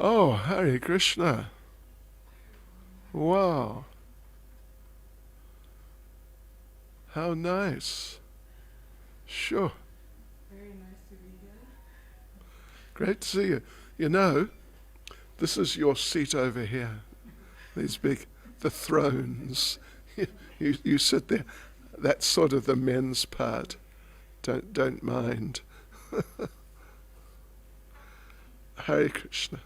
Oh, Hare Krishna. Wow. How nice. Sure. Very nice to be here. Great to see you. You know, this is your seat over here. These the thrones. You sit there. That's sort of the men's part. Don't mind. Hare Krishna.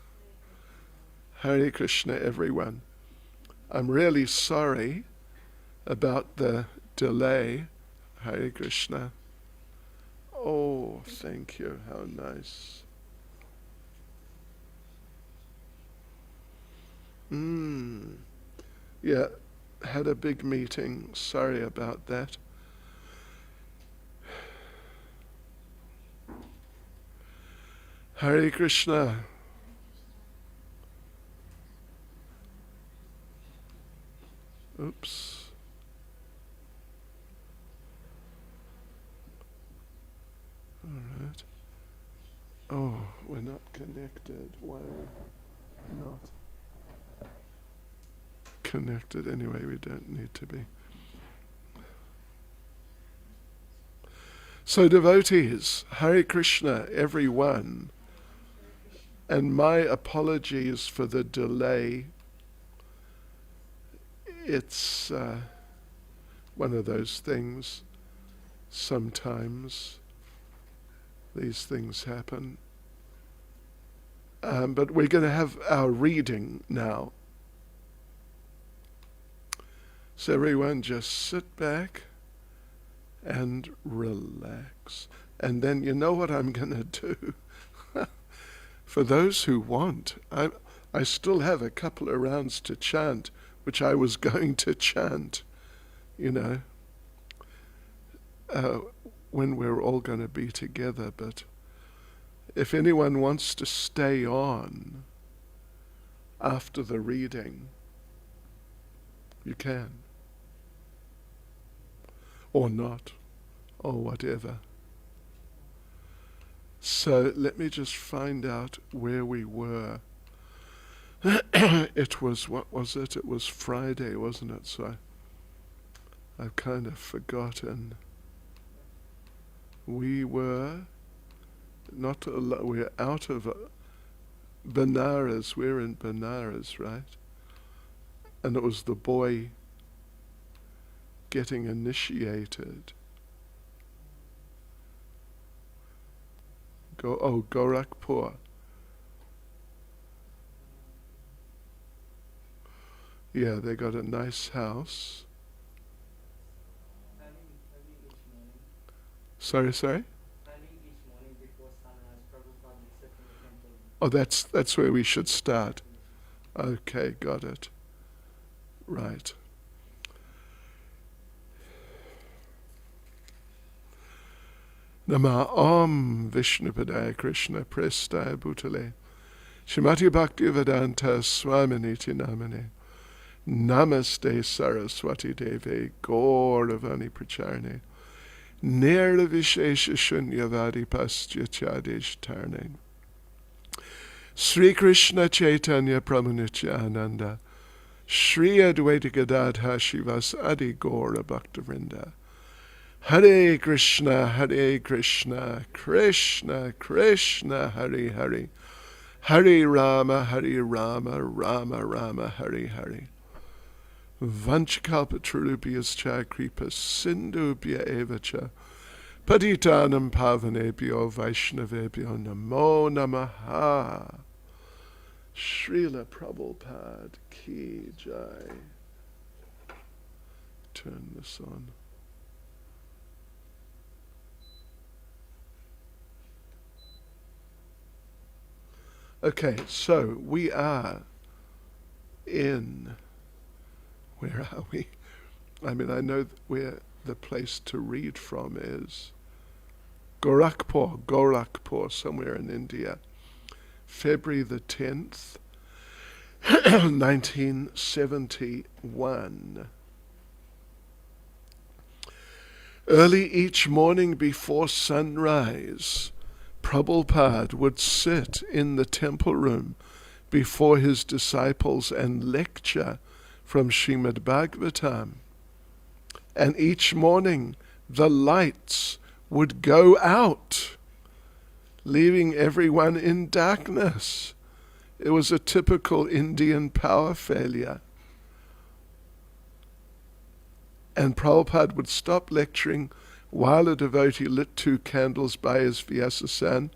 Hare Krishna, everyone. I'm really sorry about the delay. Hare Krishna. Oh, thank you. How nice. Yeah, had a big meeting. Sorry about that. Hare Krishna. Oops. All right. Oh, we're not connected. Why are we not connected? Anyway, we don't need to be. So devotees, Hare Krishna, everyone. And my apologies for the delay. It's one of those things. Sometimes these things happen. But we're going to have our reading now. So everyone just sit back and relax. And then you know what I'm going to do? For those who want, I still have a couple of rounds to chant, which I was going to chant, when we're all going to be together. But if anyone wants to stay on after the reading, you can. Or not, or whatever. So let me just find out where we were. It was, what was it? It was Friday, wasn't it? So I've kind of forgotten. We were we're out of Benares. We're in Benares, right? And it was the boy getting initiated. Gorakhpur. Yeah, they got a nice house. Sorry? Each morning before sunrise, Prabhupada is set in the temple. Oh, that's where we should start. Okay, got it. Right. Nama Om Vishnupadaya Krishna Prestaya Bhutale Shrimati Bhakti Vedanta Swaminiti Namane Namaste Saraswati Deve Gauravani Pracharne Nirvishesha Shunyavadi Pastya Chadesh Tarne Sri Krishna Chaitanya Prabhu Nityananda Shri Advaita Gadadha Shivas Adi Gaura Bhaktivinoda Hare Krishna, Krishna Krishna, Hare Hare, Hare Rama, Rama Rama, Hare Hare. Vanchakalpatarubhyascha kripa sindhubhya evacha patitanam pavanebhyo vaishnavebhyo namo namaha. Srila Prabhupada ki jai. Turn this on. Okay, so we are in, where are we? I mean, I know where the place to read from is. Gorakhpur, somewhere in India. February the 10th, 1971. Early each morning before sunrise, Prabhupada would sit in the temple room before his disciples and lecture from Srimad Bhagavatam. And each morning the lights would go out, leaving everyone in darkness. It was a typical Indian power failure. And Prabhupada would stop lecturing while a devotee lit 2 candles by his Vyasasan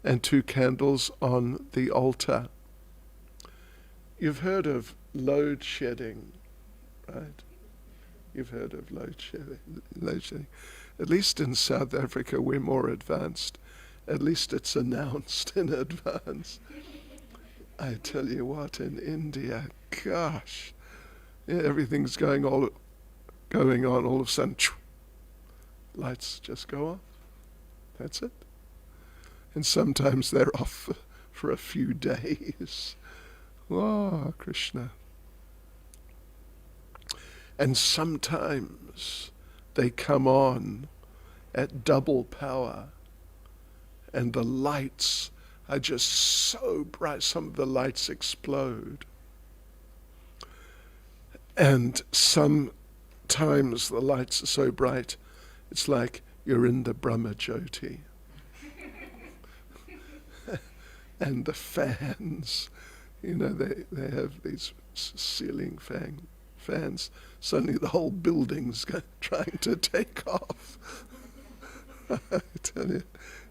and 2 candles on the altar. You've heard of load shedding, right? You've heard of load shedding. At least in South Africa we're more advanced. At least it's announced in advance. I tell you what, in India, gosh, everything's going on, all of a sudden, lights just go off. That's it. And sometimes they're off for a few days. Oh, Krishna. And sometimes they come on at double power, and the lights are just so bright. Some of the lights explode. And sometimes the lights are so bright, it's like you're in the Brahma Jyoti. And the fans, they have these ceiling fans. Suddenly the whole building's trying to take off. I tell you,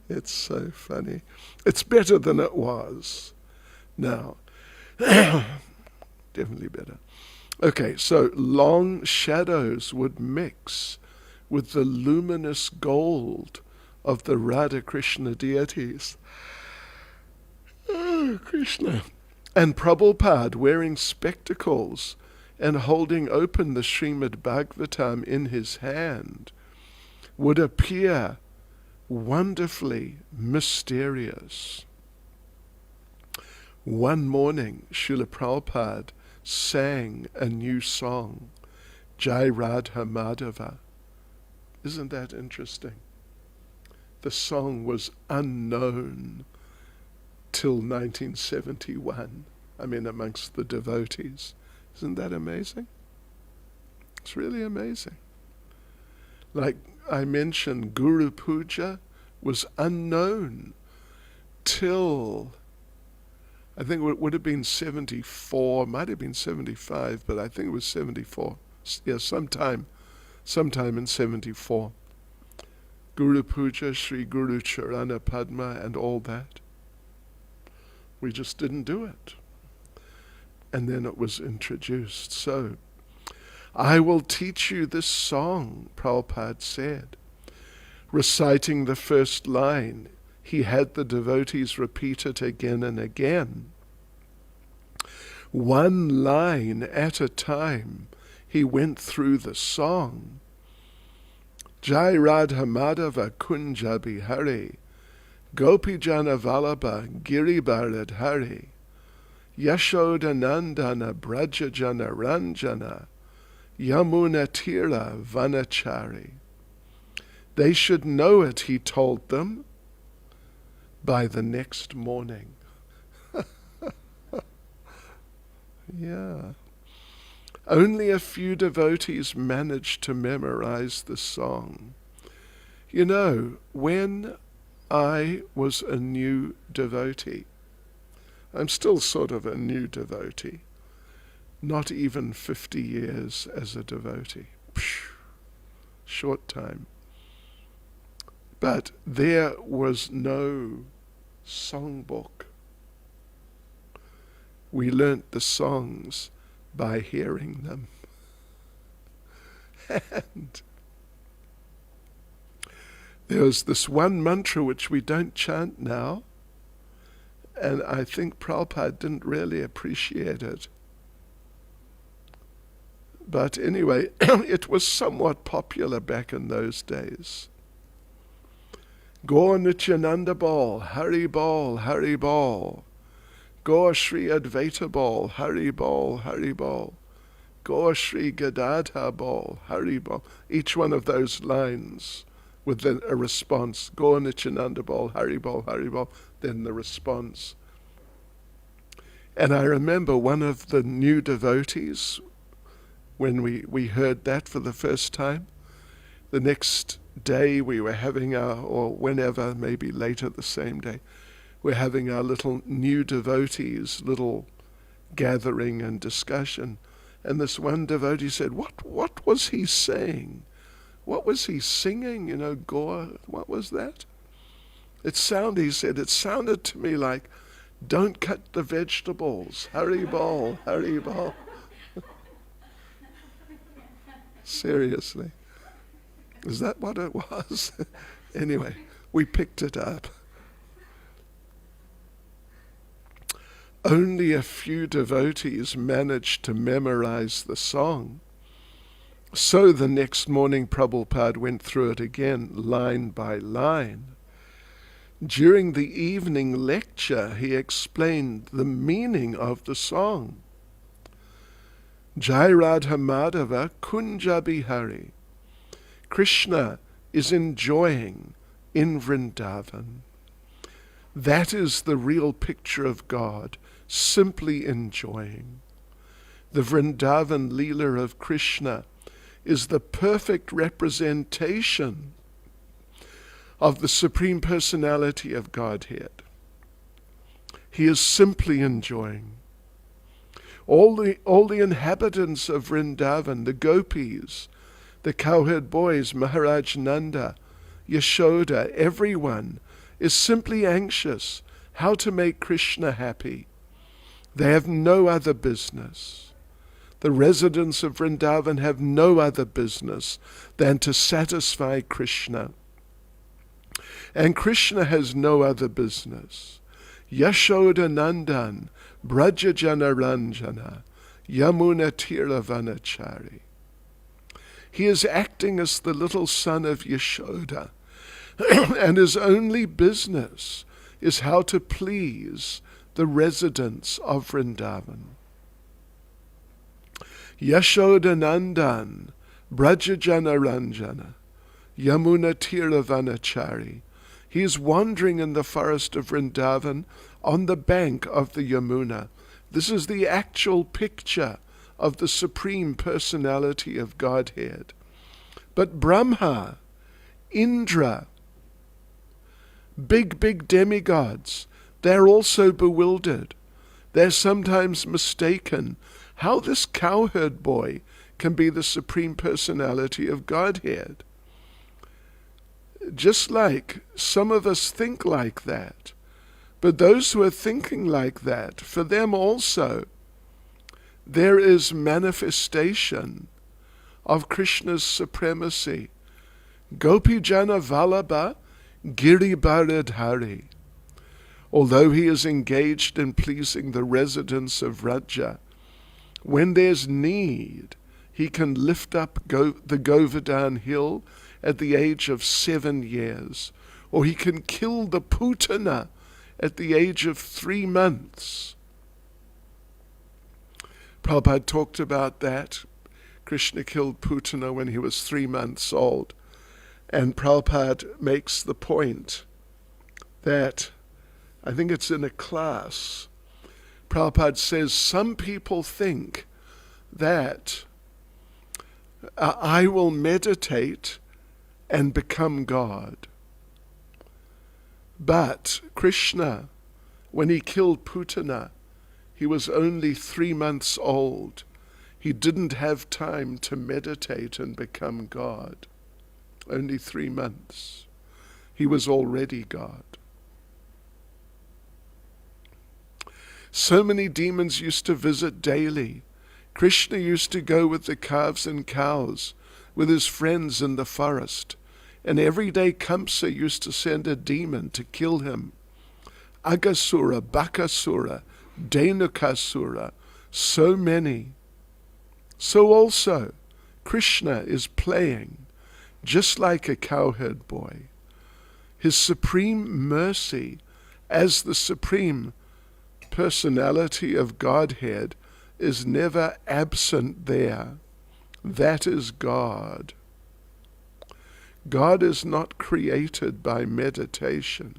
it's so funny. It's better than it was now. Definitely better. Okay, so long shadows would mix with the luminous gold of the Radha Krishna deities. Oh, Krishna. And Prabhupada, wearing spectacles and holding open the Srimad Bhagavatam in his hand, would appear wonderfully mysterious. One morning, Srila Prabhupada sang a new song, Jai Radha Madhava. Isn't that interesting? The song was unknown till 1971, amongst the devotees. Isn't that amazing? It's really amazing. Like I mentioned, Guru Puja was unknown till, I think it would have been 74, might have been 75, but I think it was 74. Yeah, sometime in 74. Guru Puja, Sri Guru Charana Padma and all that. We just didn't do it. And then it was introduced. So, I will teach you this song, Prabhupada said. Reciting the first line, he had the devotees repeat it again and again. One line at a time, he went through the song. Jai Radha Madhava Kunja Bihari, Gopi Jana Vallabha Giribharad Hari, Yashoda Nandana Braja Jana Ranjana, Yamuna Tira Vanachari. They should know it, he told them, by the next morning. Yeah. Only a few devotees managed to memorize the song. When I was a new devotee, I'm still sort of a new devotee, not even 50 years as a devotee. Short time. But there was no songbook. We learnt the songs by hearing them. And there was this one mantra which we don't chant now, and I think Prabhupada didn't really appreciate it. But anyway, it was somewhat popular back in those days. Gaur Nityananda Bol, Hari Bol, Hari Bol. Gaur Shri Advaita Bol, Hari Bol, Hari Bol. Gaur Shri Gadadha Bol, Hari Bol. Each one of those lines with a response. Gaur Nityananda Bol, Hari Bol, Hari Bol. Then the response. And I remember one of the new devotees, when we heard that for the first time, the next day we were having or whenever, maybe later the same day, we're having our little new devotees, little gathering and discussion. And this one devotee said, what was he saying? What was he singing? Gaur, what was that? He said, it sounded to me like, don't cut the vegetables. Hari bol, Hari bol. Seriously. Is that what it was? Anyway, we picked it up. Only a few devotees managed to memorize the song. So the next morning Prabhupada went through it again, line by line. During the evening lecture, he explained the meaning of the song. Jai Radha Madhava Kunja Bihari. Krishna is enjoying in Vrindavan. That is the real picture of God, simply enjoying. The Vrindavan Leela of Krishna is the perfect representation of the Supreme Personality of Godhead. He is simply enjoying. All the inhabitants of Vrindavan, the gopis, the cowherd boys, Maharaj Nanda, Yashoda, everyone is simply anxious how to make Krishna happy. They have no other business. The residents of Vrindavan have no other business than to satisfy Krishna. And Krishna has no other business. Yashoda Nandan, Brajajana Ranjana, Yamuna Tiravanachari. He is acting as the little son of Yashoda, and his only business is how to please the residents of Vrindavan. Yashoda Nandan, Brajajana Ranjana, Yamuna Tiravanachari. He is wandering in the forest of Vrindavan on the bank of the Yamuna. This is the actual picture of the Supreme Personality of Godhead. But Brahma, Indra, big demigods, they're also bewildered. They're sometimes mistaken how this cowherd boy can be the Supreme Personality of Godhead. Just like some of us think like that, but those who are thinking like that, for them also, there is manifestation of Krishna's supremacy. Gopijana Vallabha Giribharadhari. Although he is engaged in pleasing the residents of Raja, when there's need, he can lift up the Govardhan hill at the age of 7 years, or he can kill the Putana at the age of 3 months. Prabhupada talked about that. Krishna killed Putana when he was 3 months old. And Prabhupada makes the point that, I think it's in a class, Prabhupada says, some people think that I will meditate and become God. But Krishna, when he killed Putana, he was only 3 months old. He didn't have time to meditate and become God. Only 3 months. He was already God. So many demons used to visit daily. Krishna used to go with the calves and cows, with his friends in the forest. And every day Kamsa used to send a demon to kill him. Agasura, Bakasura, Dhenukasura, so many. So also, Krishna is playing just like a cowherd boy. His supreme mercy as the Supreme Personality of Godhead is never absent there. That is God. God is not created by meditation.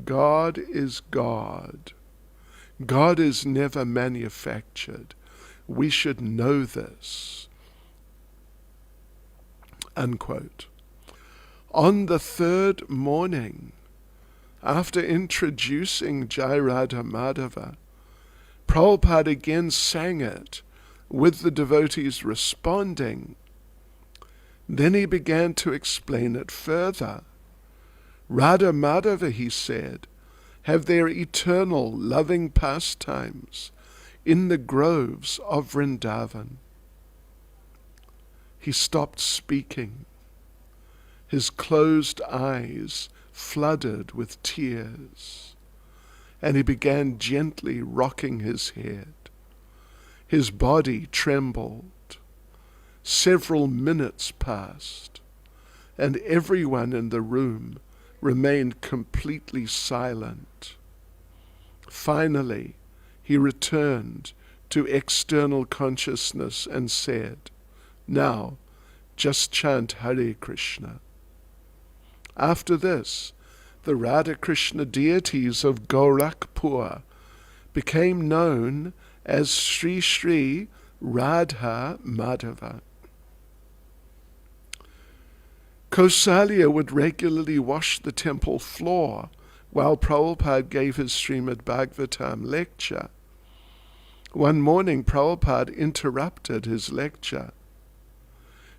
God is God. God is never manufactured. We should know this. Unquote. On the third morning, after introducing Jai Radha Madhava, Prabhupada again sang it, with the devotees responding. Then he began to explain it further. Radha Madhava, he said, have their eternal loving pastimes in the groves of Vrindavan. He stopped speaking. His closed eyes flooded with tears, and he began gently rocking his head. His body trembled. Several minutes passed, and everyone in the room remained completely silent. Finally, he returned to external consciousness and said, "Now, just chant Hare Krishna." After this, the Radha Krishna deities of Gorakhpur became known as Sri Sri Radha Madhava. Kausalya would regularly wash the temple floor while Prabhupada gave his Srimad Bhagavatam lecture. One morning, Prabhupada interrupted his lecture.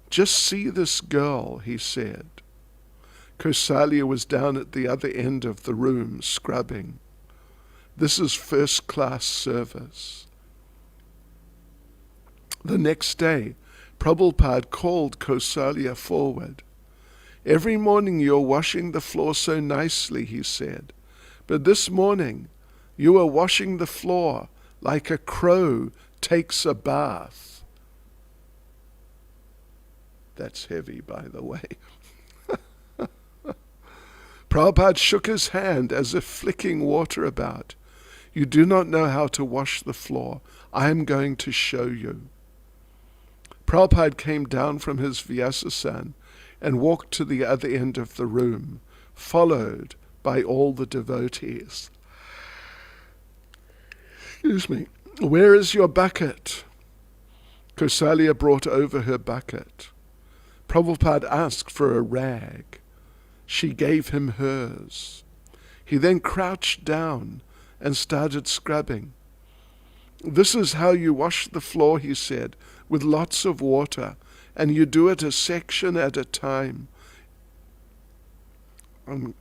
"Just see this girl," he said. Kausalya was down at the other end of the room scrubbing. "This is first-class service." The next day, Prabhupada called Kausalya forward. "Every morning you're washing the floor so nicely," he said, "but this morning you are washing the floor like a crow takes a bath." That's heavy, by the way. Prabhupada shook his hand as if flicking water about. "You do not know how to wash the floor. I am going to show you." Prabhupada came down from his Vyasasana and walked to the other end of the room, followed by all the devotees. "Excuse me. Where is your bucket?" Kausalya brought over her bucket. Prabhupada asked for a rag. She gave him hers. He then crouched down and started scrubbing. "This is how you wash the floor," he said, "with lots of water, and you do it a section at a time."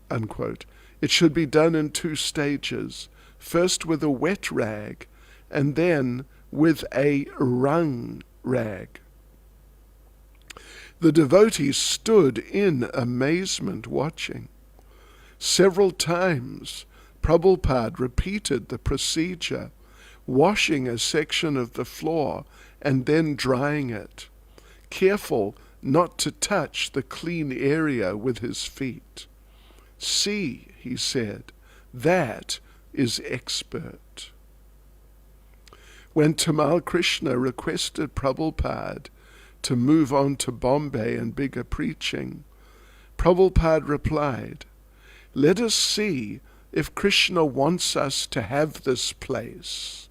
Unquote. "It should be done in 2 stages, first with a wet rag, and then with a wrung rag." The devotees stood in amazement watching. Several times, Prabhupada repeated the procedure, washing a section of the floor and then drying it, careful not to touch the clean area with his feet. "See," he said, "that is expert." When Tamal Krishna requested Prabhupada to move on to Bombay and bigger preaching, Prabhupada replied, "Let us see if Krishna wants us to have this place."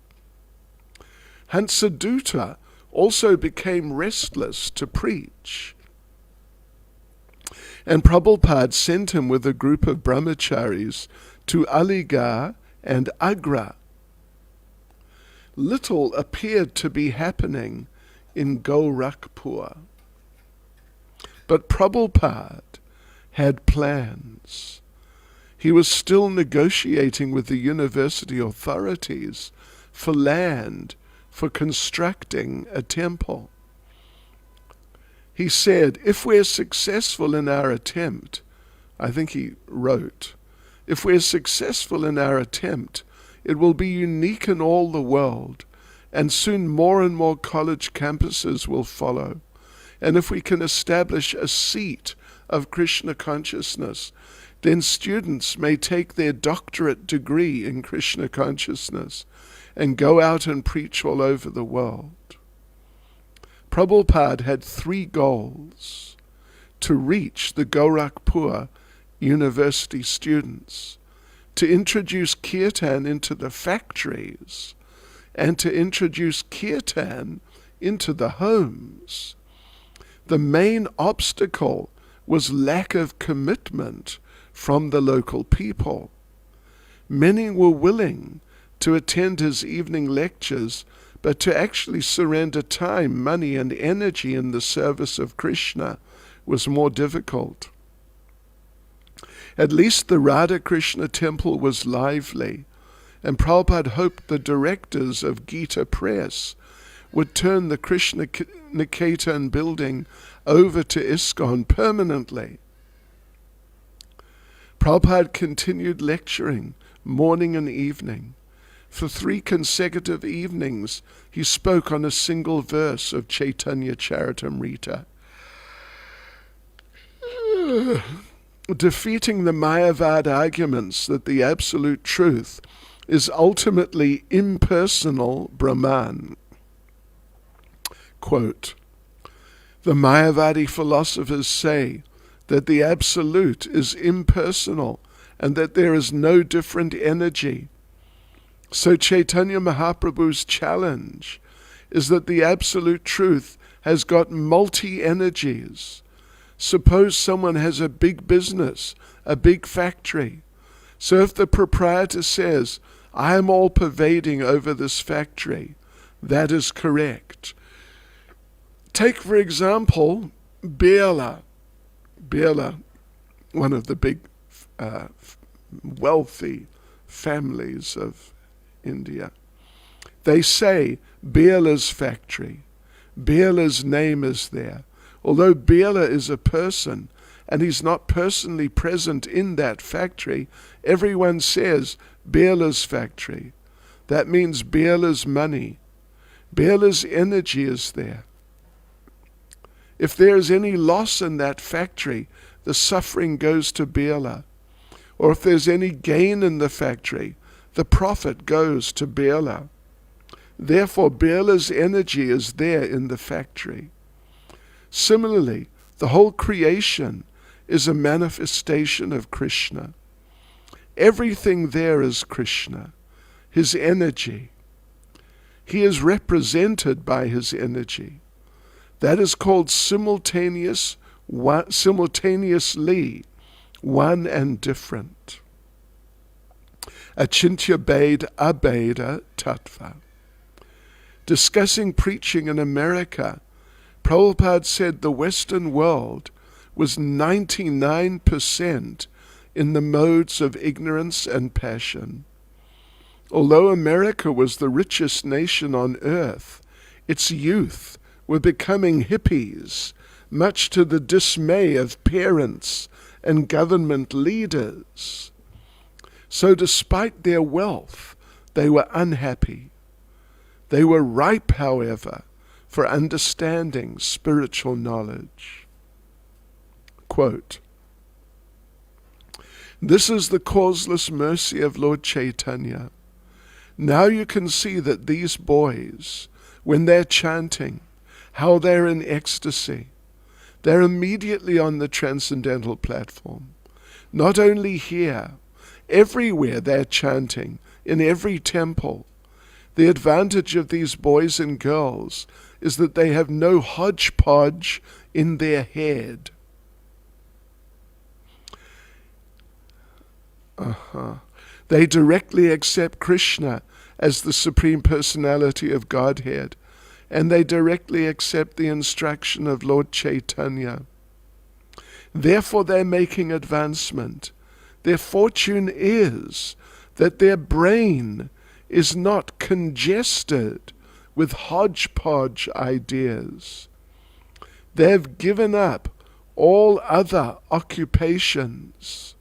Hansadutta also became restless to preach, and Prabhupada sent him with a group of brahmacharis to Aligarh and Agra. Little appeared to be happening in Gorakhpur, but Prabhupada had plans. He was still negotiating with the university authorities for land for constructing a temple. He said, "If we're successful in our attempt," I think he wrote, "if we're successful in our attempt, it will be unique in all the world, and soon more and more college campuses will follow. And if we can establish a seat of Krishna consciousness, then students may take their doctorate degree in Krishna consciousness and go out and preach all over the world." Prabhupada had 3 goals: to reach the Gorakhpur university students, to introduce kirtan into the factories and to introduce kirtan into the homes. The main obstacle was lack of commitment from the local people. Many were willing to attend his evening lectures, but to actually surrender time, money, and energy in the service of Krishna was more difficult. At least the Radha Krishna temple was lively, and Prabhupada hoped the directors of Gita Press would turn the Krishna Niketan building over to ISKCON permanently. Prabhupada continued lecturing morning and evening. For 3 consecutive evenings, he spoke on a single verse of Caitanya Charitamrita, defeating the Mayavad arguments that the absolute truth is ultimately impersonal Brahman. Quote, the Mayavadi philosophers say that the absolute is impersonal and that there is no different energy. So Chaitanya Mahaprabhu's challenge is that the absolute truth has got multi-energies. Suppose someone has a big business, a big factory. So if the proprietor says, I am all pervading over this factory, that is correct. Take, for example, Birla. Birla, one of the big wealthy families of India. They say Birla's factory. Birla's name is there. Although Birla is a person and he's not personally present in that factory, everyone says Birla's factory. That means Birla's money. Birla's energy is there. If there is any loss in that factory, the suffering goes to Birla. Or if there's any gain in the factory, the profit goes to Birla. Therefore, Birla's energy is there in the factory. Similarly, the whole creation is a manifestation of Krishna. Everything there is Krishna, his energy. He is represented by his energy. That is called simultaneously one and different. Achintya Beda Abeda Tattva. Discussing preaching in America, Prabhupada said the Western world was 99% in the modes of ignorance and passion. Although America was the richest nation on earth, its youth were becoming hippies, much to the dismay of parents and government leaders. So despite their wealth, they were unhappy. They were ripe, however, for understanding spiritual knowledge. Quote, this is the causeless mercy of Lord Chaitanya. Now you can see that these boys, when they're chanting, how they're in ecstasy. They're immediately on the transcendental platform. Not only here, everywhere they're chanting, in every temple. The advantage of these boys and girls is that they have no hodgepodge in their head. They directly accept Krishna as the Supreme Personality of Godhead, and they directly accept the instruction of Lord Chaitanya. Therefore they're making advancement. Their fortune is that their brain is not congested with hodgepodge ideas. They've given up all other occupations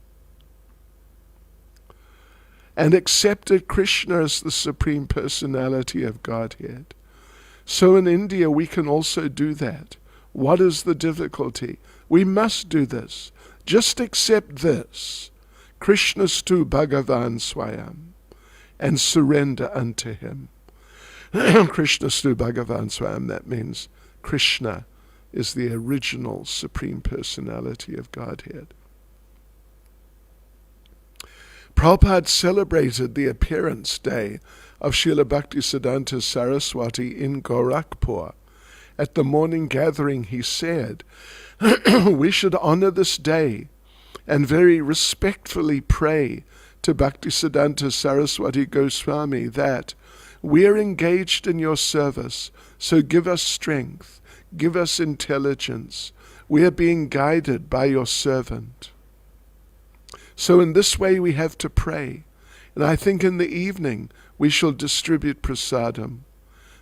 and accepted Krishna as the Supreme Personality of Godhead. So in India we can also do that. What is the difficulty? We must do this. Just accept this. Krishnastu Bhagavan Swayam, and surrender unto him. Krishnastu Bhagavan Swayam, that means Krishna is the original Supreme Personality of Godhead. Prabhupada celebrated the appearance day of Srila Bhaktisiddhanta Saraswati in Gorakhpur. At the morning gathering he said, we should honor this day and very respectfully pray to Bhaktisiddhanta Saraswati Goswami that we are engaged in your service, so give us strength, give us intelligence. We are being guided by your servant. So in this way we have to pray. And I think in the evening we shall distribute prasadam.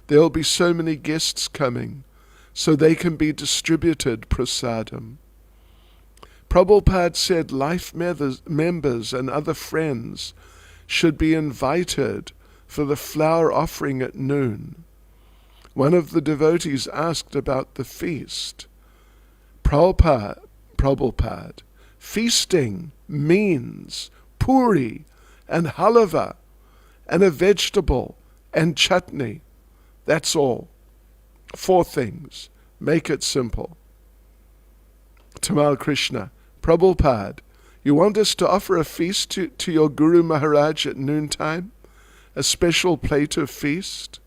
There will be so many guests coming, so they can be distributed prasadam. Prabhupada said life members and other friends should be invited for the flower offering at noon. One of the devotees asked about the feast. Prabhupada, feasting means puri and halava and a vegetable and chutney. That's all. 4 things. Make it simple. Tamal Krishna, Prabhupada, you want us to offer a feast to your Guru Maharaj at noontime? A special plate of feast?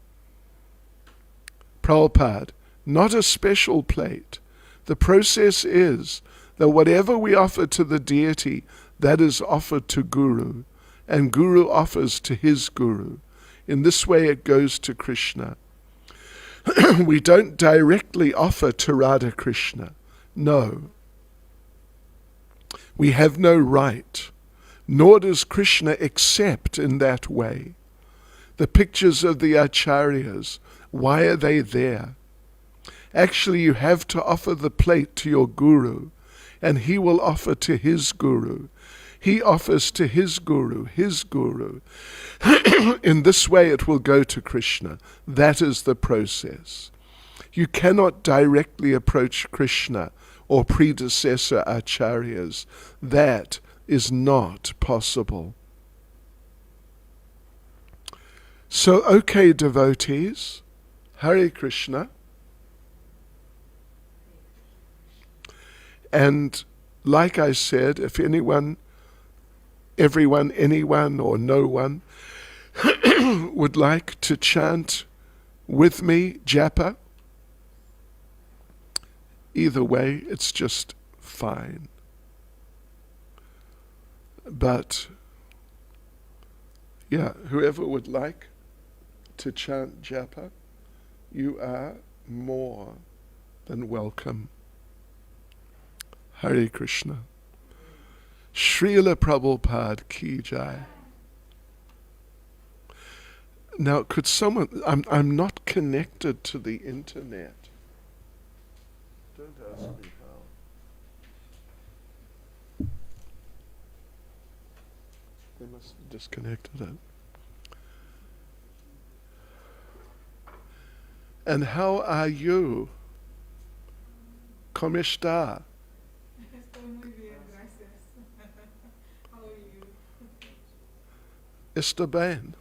Prabhupada, not a special plate. The process is that whatever we offer to the deity, that is offered to Guru, and Guru offers to his Guru. In this way it goes to Krishna. We don't directly offer to Radha Krishna. No. We have no right, nor does Krishna accept in that way. The pictures of the acharyas, why are they there? Actually, you have to offer the plate to your Guru, and he will offer to his Guru. He offers to his Guru, his Guru. In this way it will go to Krishna. That is the process. You cannot directly approach Krishna or predecessor acharyas. That is not possible. So, okay, devotees, Hare Krishna. And like I said, if everyone, anyone, or no one would like to chant with me japa, either way, it's just fine. But, yeah, whoever would like to chant japa, you are more than welcome. Hare Krishna. Srila Prabhupada ki jai. Now, could someone... I'm not connected to the internet. Don't ask me how. They must have disconnected it. And how are you? ¿Cómo está? Estoy muy bien, gracias. How are you? Está bem.